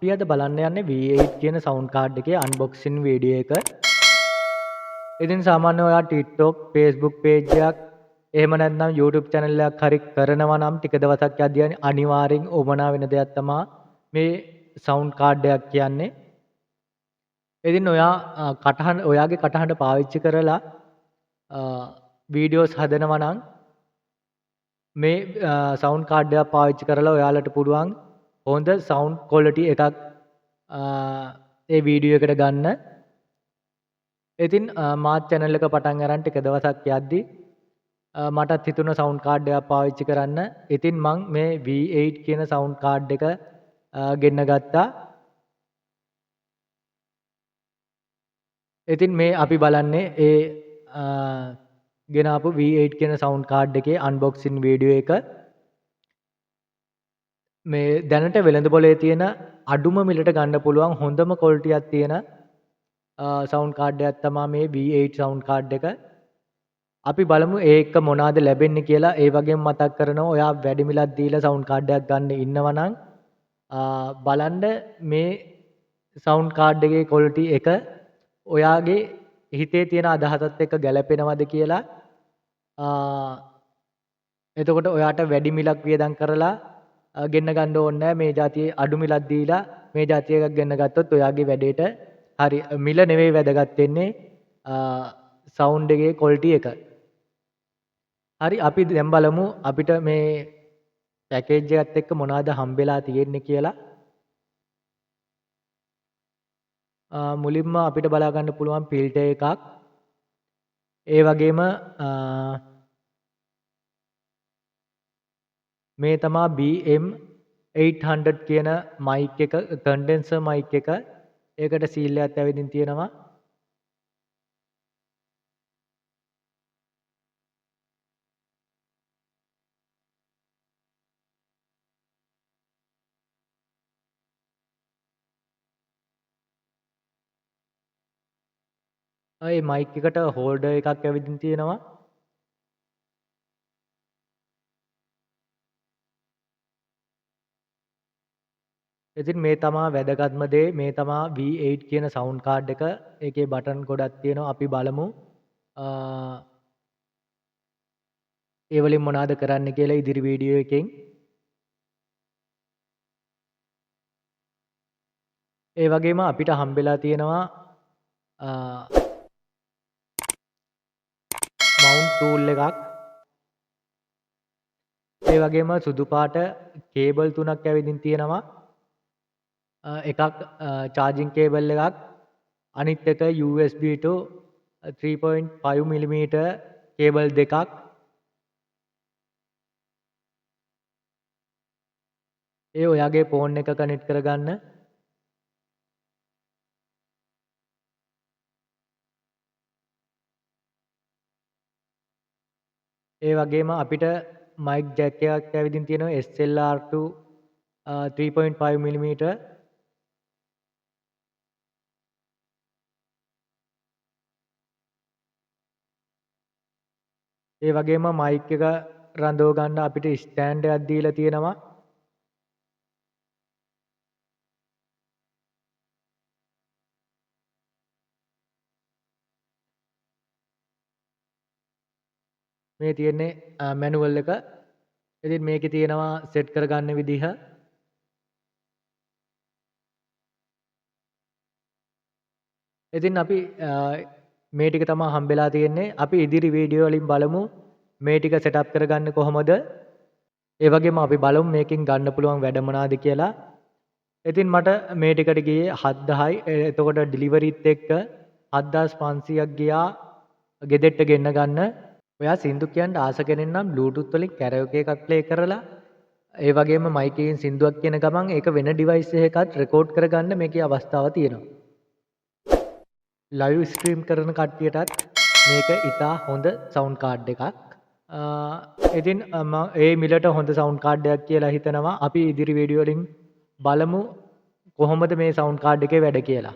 අපි අද බලන්න යන්නේ V8 කියන සවුන්ඩ් කාඩ් එකේ අන්බොක්සින් වීඩියෝ එක. ඉතින් සාමාන්‍ය ඔයා TikTok, Facebook page එකක් එහෙම නැත්නම් YouTube channel එකක් හරි කරනවා නම් ටික දවසක් යද්දී අනිවාර්යෙන් ඕමනා වෙන දෙයක් තමයි මේ සවුන්ඩ් කාඩ් එකක් කියන්නේ. ඉතින් ඔයා ඔයාගේ කටහඬ පාවිච්චි කරලා වීඩියෝස් හදනවා නම් මේ සවුන්ඩ් කාඩ් එකක් පාවිච්චි කරලා ඔයාලට පුළුවන් හොඳ සවුන්ඩ් ක්වොලිටි එකක් ඒ වීඩියෝ එකට ගන්න. ඉතින් මාත් channel එක පටන් අරන් ටික දවසක් යද්දි මටත් හිතුණා සවුන්ඩ් කාඩ් එකක් පාවිච්චි කරන්න. ඉතින් මං මේ V8 කියන සවුන්ඩ් කාඩ් එක ගෙන්න ගත්තා. ඉතින් මේ අපි බලන්නේ ඒ ගෙනාපු V8 කියන සවුන්ඩ් කාඩ් එකේ අන්බොක්සින් වීඩියෝ එක. මේ දැනට වෙළඳ පොලේ තියෙන අඩුම මිලට ගන්න පුළුවන් හොඳම ක්වොලිටියක් තියෙන සවුන්ඩ් කාඩ් එකක් තමයි මේ V8 සවුන්ඩ් කාඩ් එක. අපි බලමු ඒ එක්ක මොනවාද ලැබෙන්නේ කියලා. ඒ වගේම මතක් කරනවා ඔයා වැඩි මිලක් දීලා සවුන්ඩ් කාඩ් එකක් ගන්න ඉන්නවා නම් බලන්න මේ සවුන්ඩ් කාඩ් එකේ ක්වොලිටි එක ඔයාගේ හිතේ තියෙන අදහසත් එක්ක ගැලපෙනවද කියලා. එතකොට ඔයාට වැඩි මිලක් වියදම් කරලා ගෙන්න ගන්න ඕනේ නැහැ. මේ જાතියේ අඩු මිලක් දීලා මේ જાතිය එකක් ගෙන්න ගත්තොත් ඔයාගේ වැඩේට හරි මිල නෙවෙයි වැදගත් වෙන්නේ සවුන්ඩ් එකේ ක්වොලිටි එක. හරි අපි දැන් බලමු අපිට මේ පැකේජ් එකත් එක්ක මොනවද හම්බෙලා තියෙන්නේ කියලා. මුලින්ම අපිට බලා ගන්න පුළුවන් ෆිල්ටර් එකක්. ඒ වගේම මේ තමයි BM800 කියන මයික් එක, කන්ඩෙන්සර් මයික් එක. ඒකට සීල් එකක් ඇවිදින් තියෙනවා. ඒ මයික් එකට හෝල්ඩර් එකක් ඇවිදින් තියෙනවා. ඉතින් මේ තමා වැදගත්ම දේ. මේ තමා V8 කියන සවුන්ඩ් කාඩ් එක. ඒකේ බටන් ගොඩක් තියෙනවා. අපි බලමු ඒ වලින් මොනවද කරන්න කියලා ඉදිරි වීඩියෝ එකෙන්. ඒ වගේම අපිට හම්බෙලා තියෙනවා මවුන්ට් ටූල් එකක්. ඒ වගේම සුදු පාට කේබල් 3ක් ඇවිදින් තියෙනවා. එකක් charging cable එකක්, අනිත් එක USB to 3.5 mm කේබල් දෙකක්. ඒ ඔයාගේ ෆෝන් එක කනෙක්ට් කරගන්න. ඒ වගේම අපිට mic jack එකක් ඇවිදින් තියෙනවා SLR to 3.5 mm. ඒ වගේම මයික් එක රඳව ගන්න අපිට ස්ටෑන්ඩ් එකක් දීලා තියෙනවා. මේ තියෙන්නේ මැනුවල් එක. ඉතින් මේකේ තියෙනවා සෙට් කරගන්න විදිහ. ඉතින් අපි මේ ටික තමයි හම්බෙලා තියෙන්නේ. අපි ඉදිරි වීඩියෝ වලින් බලමු මේ ටික සෙටප් කරගන්න කොහොමද. ඒ වගේම අපි බලමු මේකෙන් ගන්න පුළුවන් වැඩ මොනවාද කියලා. ඉතින් මට මේ ටිකට ගියේ 7000යි. එතකොට ඩිලිවරිත් එක්ක 7500ක් ගියා ගෙදෙට්ට ගෙන්න ගන්න. ඔයා සින්දු කියන්න ආස කෙනෙක් නම් Bluetooth වලින් කැරෝකේ එකක් ප්ලේ කරලා ඒ වගේම මයික් එකෙන් සින්දුවක් කියන ගමන් ඒක වෙන ඩිවයිස් එකකට රෙකෝඩ් කරගන්න මේකේ අවස්ථාව තියෙනවා. ලයිව් ස්ට්‍රීම් කරන කට්ටියටත් මේක ඉතා හොඳ සවුන්ඩ් කාඩ් එකක්. ඉතින් ඒ මිලට හොඳ සවුන්ඩ් කාඩ් එකක් කියලා හිතනවා. අපි ඉදිරි වීඩියෝ වලින් බලමු කොහොමද මේ සවුන්ඩ් කාඩ් එකේ වැඩ කියලා.